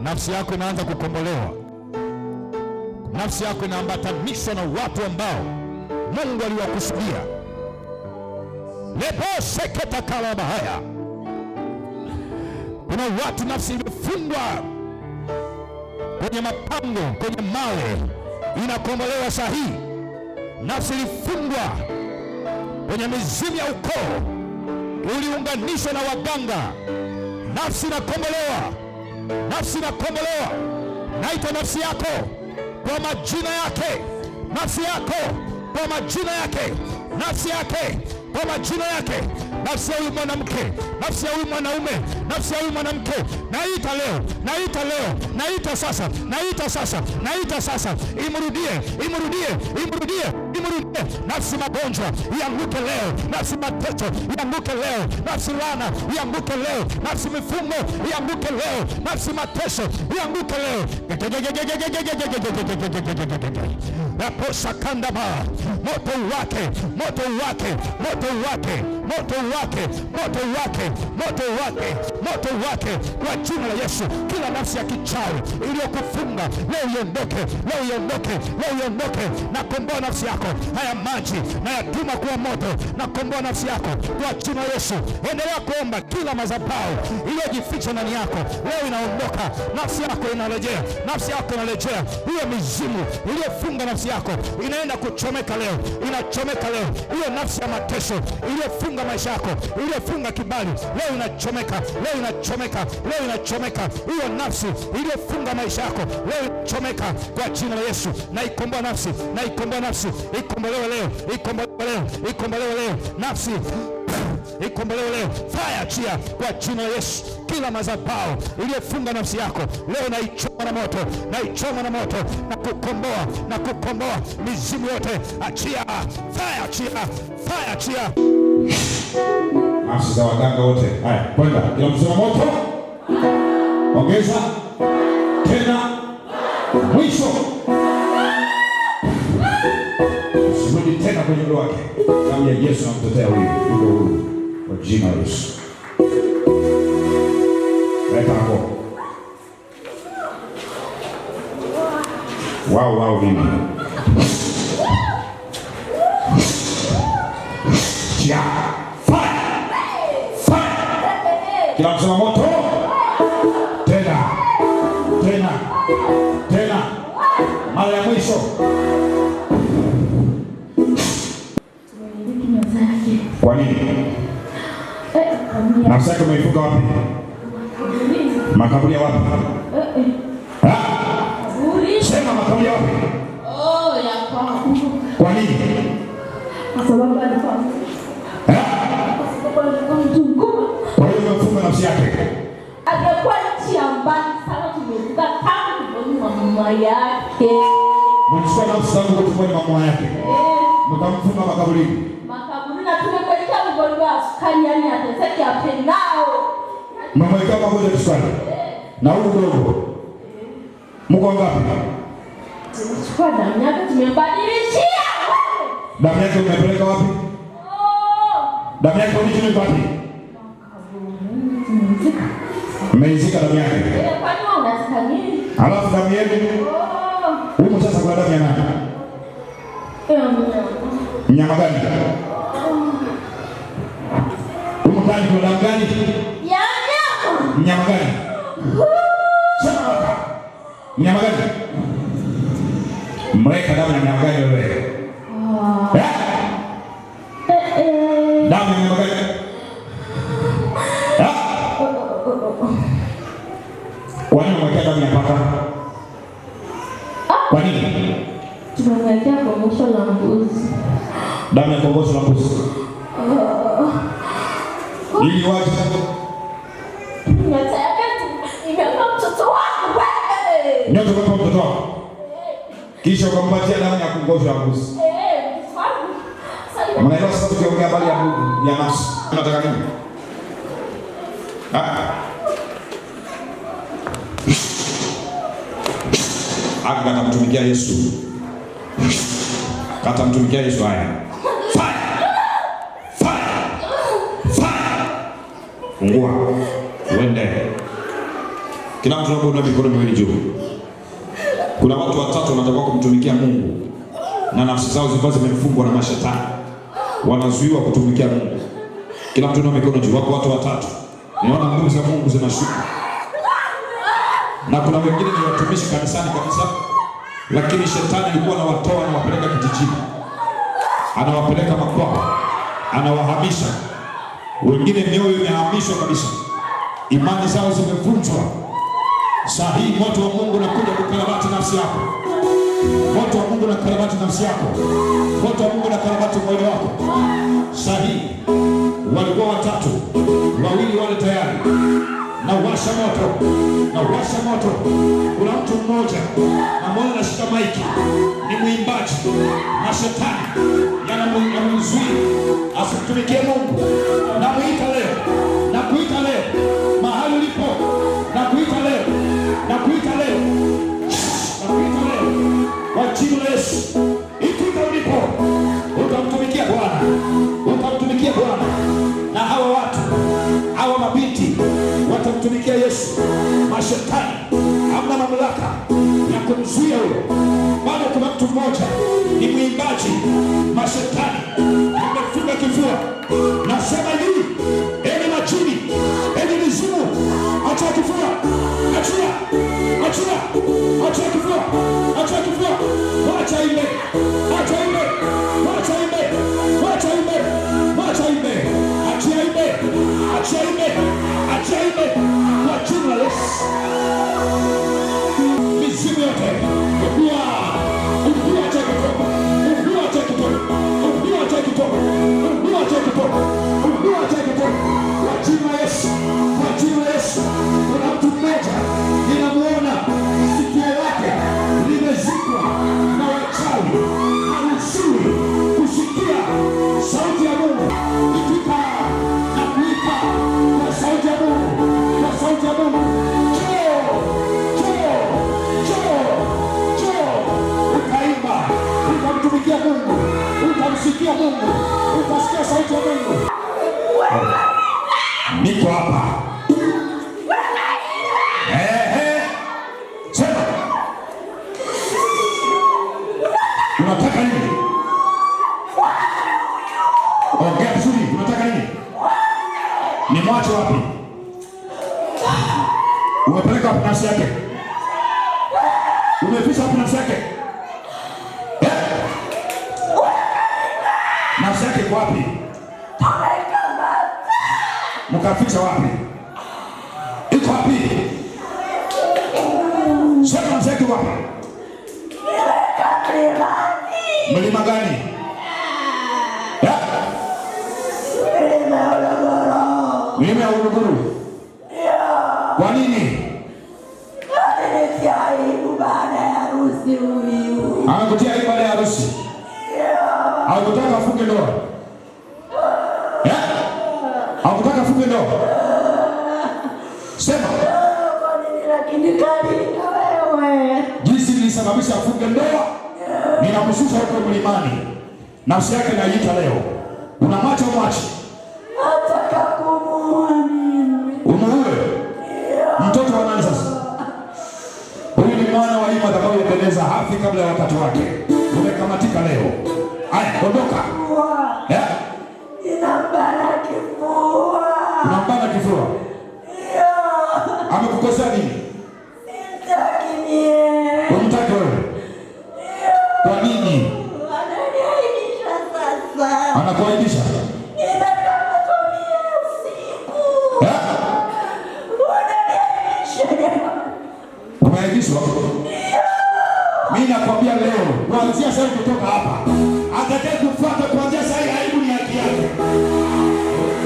nafsi yako inaanza kukombolewa. Nafsi yako inaambatanishwa na watu ambao Mungu aliwakusudia. Lebo seketa kalaba haya. Kuna watu nafsi imefungwa kwenye mapango, kwenye mawe, inakombolewa sahihi. Nafsi ilifungwa kwenye mizimu ya ukoo, uliunganishwa na waganga. Nafsi inakombolewa, nafsi inakombolewa. Naita nafsi yako kwa majina yake, nafsi yako kwa majina yake, nafsi yake kwa majina yake. Nafsi ya huyu mwanamke, nafsi ya huyu mwanaume, nafsi ya huyu mwanamke, naita leo, naita leo, naita sasa, naita sasa, naita sasa. Imrudie, imrudie, imrudie, imrudie. Nafsi magonjwa ianguke leo, nafsi mateso ianguke leo, nafsi laana ianguke leo, nafsi mifungo ianguke leo, nafsi mateso ianguke leo. Naposha kandama, moto wake, moto wake, moto wake, moto wake, moto wake, moto wake, moto wake, kwa jina la Yesu. Kila nafsi ya kichawi iliyokufunga leo iondoke, leo iondoke, leo iondoke. Nakomboa nafsi yako, haya maji na yatuma kuwa moto. Nakomboa nafsi yako kwa jina la Yesu. Endelea kuomba. Kila madhabahu iliyojificha ndani yako leo inaondoka, nafsi yako inarejea, nafsi yako inarejea. Hiyo mizimu iliyofunga nafsi yako inaenda kuchomeka leo, inachomeka leo. Hiyo nafsi ya mateso iliyofunga maisha yako, iliyofunga kibali leo inachomeka, leo inachomeka, leo inachomeka. Hiyo nafsi iliyofunga maisha yako leo inachomeka kwa jina la Yesu. Na ikomboa nafsi, na ikomboa nafsi, ikombolewe leo, ikombolewe leo, ikombolewe leo. Nafsi ikombolewe leo. Fire achia kwa jina la Yesu. Kila madhabahu iliyofunga nafsi yako leo naichoma na moto, naichoma na moto, na kukomboa, na kukomboa mizimu yote. Achia fire, achia fire, achia nafsi za waganga wote. Haya, kwenda kiongozi moto, ongeza tena, mwisho. Usirudi tena kwenye roho yake. Damu ya Yesu namtetea huyu, yuko huru kwa jina la Yesu. Leta hapo. Wow, mimi. Chia. Fire. Kila msema moto. Tena. Mara ya mwisho. Kwa nini? Nafsi yako umeifunga wapi? Makaburi wapi? Sema makaburi wapi? Ya kwangu. Kwa nini? Kwa sababu alikuwa mzunguka. Kwa hiyo umefunga nafsi yake. Alikuwa nchi ya mbali sana, tumevuka tangu tumboni mwa mama yake. Mchukua nafsi zangu tumboni mwa mama yake. Mkamfunga makaburini. Makaburini na tumepeleka mgonjwa sukari, yani ateseke apendao. Mama yake kama ngoja sukari. Na huyu dogo. Mko ngapi? Tumechukua damu yake tumembadilishia. Damu yake umepeleka wapi? Damu yake ni wapi? Mmeizika damu yake. Kwani unataka nini? Alafu damu yenu. Huko sasa kuna damu ya nani? Mnyama gani? Huko ndani kuna damu gani? Ya nyama. Mnyama gani? Sema. Mnyama gani? Mreka damu ya mnyama gani wewe? Damu ya mnyama gani? Kwa nini unamwekea damu ya paka? Kwa nini? Tunamwekea kongosho la mbuzi. Damu ya kongosho la mbuzi. Ili waje. Nyota yake imekuwa mtoto wangu wewe. Nyota imekuwa mtoto wako. Kisha ukampatia damu ya kongosho la mbuzi. Mnaelewa sasa tukiongea habari ya nafsi. Unataka nini? Kata mtumikia Yesu. Kata mtumikia Yesu haya. Fire. Fungua. Uende. Kila mtu anapoona mikono miwili juu. Kuna watu watatu wanataka kumtumikia Mungu na nafsi zao zimefungwa na mashetani. Wanazuiwa kutumikia Mungu. Kila mtu anaona mikono juu. Wako watu watatu. Niona nguvu za Mungu zinashuka. Na kuna wengine ni watumishi kanisani kabisa, lakini shetani alikuwa anawatoa na wapeleka kijijini. Anawapeleka makwao. Anawahamisha. Wengine mioyo imehamishwa kabisa. Imani zao zimevunjwa. Saa hii moto wa Mungu unakuja kukarabati nafsi yako. Moto wa Mungu unakarabati nafsi yako. Moto wa Mungu unakarabati moyo wako. Saa hii walikuwa watatu, wawili wale tayari. Na washa moto. Na washa moto. Kuna mtu mmoja ambaye anashika maiki, ni mwimbaji, na shetani yanamzuia asitumikie Mungu. Na kuita leo. Na kuita leo. Mahali ulipo. Na kuita leo. Na kuita leo. Na kuita leo. Kwa jina la Yesu. Ikuita ulipo. Utamtumikia Bwana. Utamtumikia Bwana. Na hawa watu, hawa mabinti watamtumikia Yesu. Mashetani hamna mamlaka ya kumzuia huyo. Bado kuna mtu mmoja ni mwimbaji, mashetani amefunga kifua. Nasema hivi, enyi majini, enyi mizimu, achia kifua. Achia. Achia. Achia kifua. Achia kifua. Wacha imbe. Wacha imbe. Wacha imbe. Wacha imbe. Wacha imbe. Achia imbe. Achia imbe. Achia imbe. Kwa jina la Yesu. Mizimu yote. Ukua. Ukua cheki toka. Ukua cheki toka. Ukua cheki toka. Ukua cheki toka. Ukua cheki toka. Kwa jina la Yesu. Kwa jina la Yesu. Kuna mtu mmoja ninamuona sikio lake limezikwa na wachawi. Haruhusiwi kusikia sauti ya Mungu. Ikika na kuipa kwa sauti ya Mungu. Kwa sauti ya Mungu. Ukaimba. Ukamtumikia Mungu. Ukamsikia Mungu. Ukasikia sauti ya Mungu. Niko hapa. Sema. Unataka nini? Ongea vizuri. Unataka nini? Ni mwache wapi? Umepeleka wapi nafsi yake? Umeficha wapi nafsi yake? Nafsi yake iko wapi? Mkaficha wapi? Iko wapi? Sema nafsi yake wapi? Mlima gani? Mlima ya Uluguru. Kwa nini? Baada ya harusi huyu. Anakutia aibu baada ya harusi. Hakutaka afunge ndoa. Hakutaka afunge ndoa. Sema. Kwa nini lakini Kalinga wewe? Jinsi nilisababisha afunge ndoa, ninamshusha huko mlimani. Nafsi yake naita leo. Una macho mwache. Nataka kumuua mimi. Umuue? Mtoto wa nani sasa? Huyu ni mwana wa Ima atakayebeneza hafi kabla ya wakati wake. Umekamatika leo. Haya, ondoka. Inambana kifua. Unambana kifua? Ndio. Amekukosea nini? Sitaki mie. Unamtaka wewe? Ndio. Kwa nini? Ananiaibisha sasa. Anakuaibisha? Ninataka kumie usiku. Unaniaibisha. Umeaibishwa? Mimi nakwambia leo, kuanzia sasa kutoka hapa, atakaye kufuata kuanzia sasa aibu ni haki yake.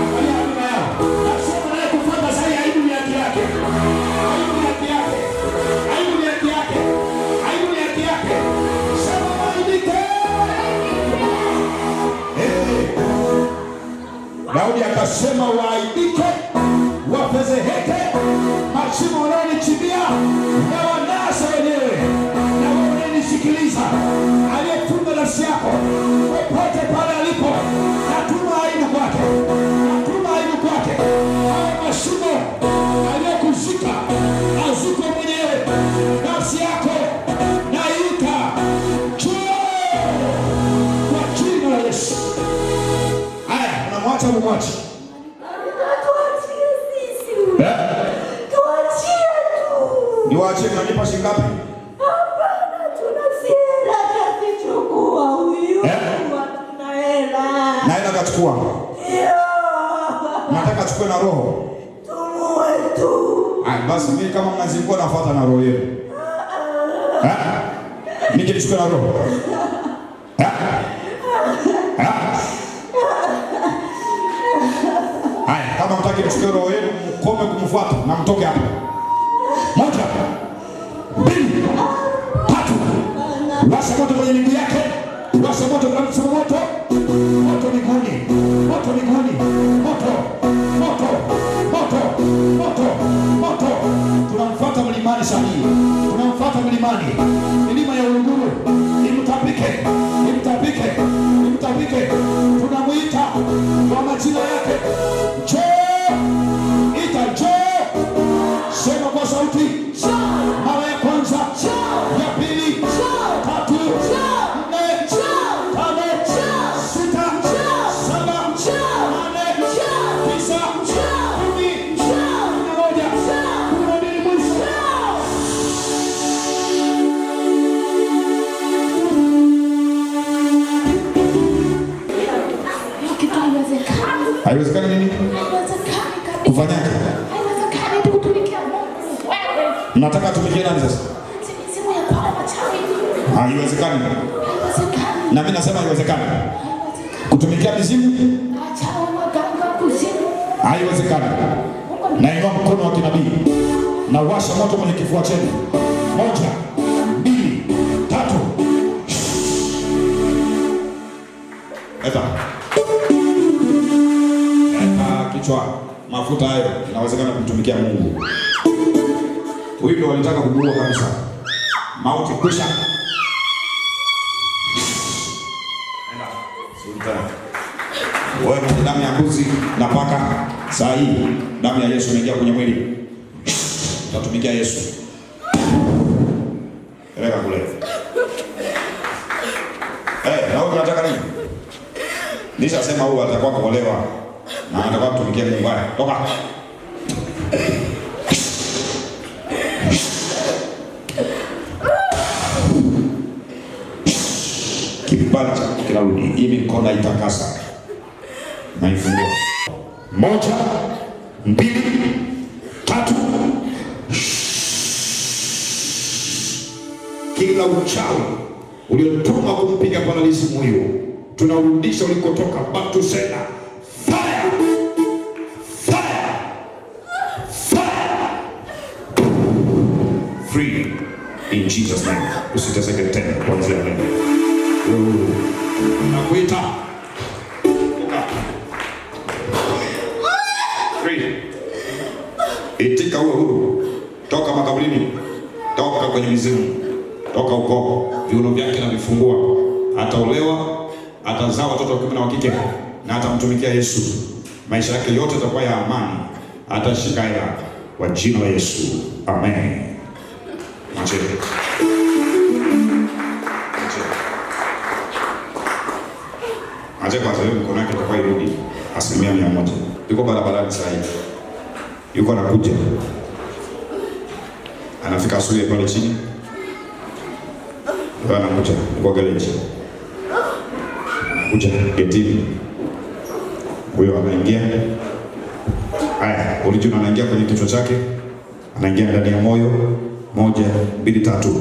Angalia aibu yao. Nasema naye kufuata sasa aibu ni haki yake. Aibu ni haki yake. Aibu ni haki yake. Aibu ni haki yake. Sema waibike. Daudi akasema waaibike, wafezeheke, mashimo wanaonichimbia na wanasa wenyewe. Na wananisikiliza, aliyefunga nafsi yako popote pale alipo, natuma aibu kwake. Natuma aibu kwake. Haya mashimo aliyokuzika azike Niwaachie, mnanipa shilingi ngapi? Hapana, tuna hela kachukua huyu. Tuna hela. Na hela kachukua. Ndio. Nataka achukue na roho. Tumue tu. Basi mimi kama mnazingua nafuata na roho yenu. Nije nichukue na roho. Haya, kama mtaki nichukue roho yenu, mkome kumfuata na mtoke hapa. 1, 2, 3. Washa moto kwenye miguu yake. Washa moto kwa msemo moto. Moto miguuni. Moto miguuni. Moto. Moto. Moto. Moto. Moto. Tunamfuata mlimani sahihi. Tunamfuata mlimani. Milima ya Uluguru. Imtapike. Imtapike. Imtapike. Tunamuita kwa majina yake. Njoo. Ita njoo. Sema kwa sauti. Mara ya kwanza. Ya pili. 3. 4. 5. 6. 7. 8. 9. 10. 11. 12 mwisho. Haiwezekani nini? Kufanyaje? Haiwezekani tukutumikia Mungu. Wewe. Mnataka tumikie nani sasa? Simu ya kwa machawi. Haiwezekani. Haiwezekani. Na mimi nasema haiwezekani. Kutumikia mizimu? Machawi, maganga, kuzimu. Haiwezekani. Na inua mkono wa kinabii. Na washa moto kwenye kifua chenu. 1, 2, 3. Eta kichwa. Mafuta hayo inawezekana kumtumikia Mungu. Huyu ndio walitaka kumuua kabisa. Mauti kwisha. Enda. Sultana. Wewe ni damu ya mbuzi na paka. Saa hii damu ya Yesu inaingia kwenye mwili. Utatumikia Yesu. Eleka kule. Na wewe unataka nini? Nishasema huyu atakuwa kuolewa na atakuwa kutumikia Mungu. Toka. Kibali kinarudi. Hii mikono itakasa. Na ifungua. 1, 2, 3. Kila uchawi uliotuma kumpiga paralisi huyo, tunarudisha ulikotoka. Back to sender. Fire! Fire! Fire! Free in Jesus name. Usiteseke tena kuanzia leo. Nakuita. Free. Itika uwe huru. Toka makaburini. Toka kwenye mizimu. Toka huko. Viuno vyake na vifungua. Ataolewa, atazaa watoto wa kiume na wa kike, na atamtumikia Yesu. Maisha yake yote yatakuwa ya amani. Atashika hela kwa jina la Yesu. Amen. Mchele. Aje kwa sababu mkono wake utakuwa irudi 100%. Yuko barabarani sasa hivi. Yuko anakuja. Anafika asubuhi pale chini. Ndio anakuja kwa garage. Anakuja getini. Huyo anaingia. Haya, original anaingia kwenye kichwa chake. Anaingia ndani ya moyo. 1, 2, 3.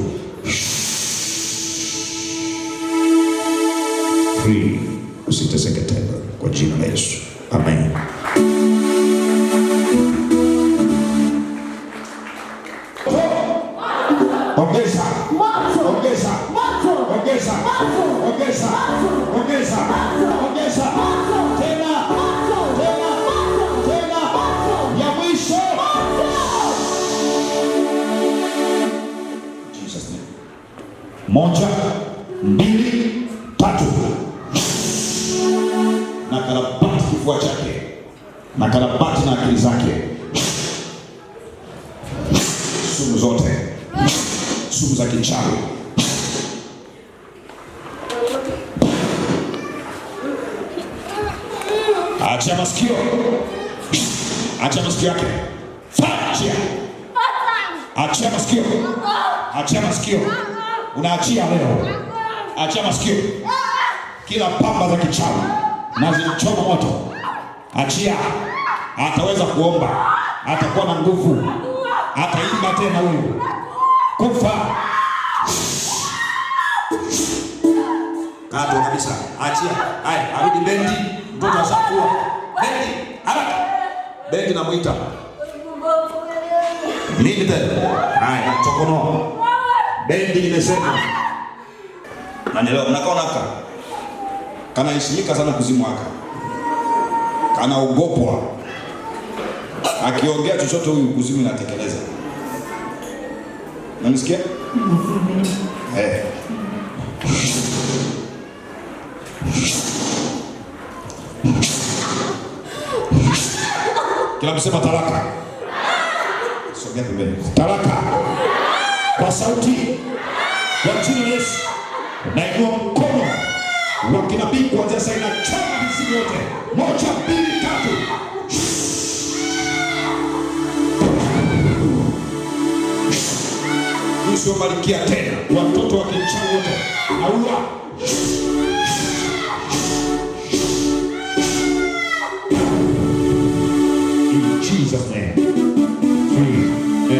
Free. Usiteseke tena kwa jina la Yesu. Amen. Ongeza. Ongeza. Ongeza. Ongeza. Ongeza. Ongeza. Tena. Tena. Tena. Ya mwisho. Jesus name. 1, 2, 3. Na karabati kifua chake. Na karabati na akili zake. Sumu zote. Sumu za kichawi. Achia masikio. Achia masikio yake. Achia. Achia masikio. Achia masikio. Unaachia leo. Achia masikio. Kila pamba za kichawi nazichoma moto. Achia. Ataweza kuomba. Atakuwa na nguvu. Ataimba tena huyu. Kufa. Kato kabisa. Achia. Haya, arudi bendi. Mtoto ashakuwa. Bendi. Haraka. Bendi namuita. Nini tena? Haya, chokono. Bendi nimesema. Nanielewa, mnakaona haka. Kana heshimika sana kuzimu haka. Kana ugopwa. Akiongea chochote huyu kuzimu inatekeleza. Unanisikia? Kila msema talaka. Sogea pembeni. Talaka. Kwa sauti ya jina la Yesu. Nainua mkono wa kinabii kuanzia sasa, inachoma mizimu yote. 1, 2, 3. Usiobarikia tena watoto wa kichawi wote. Naua.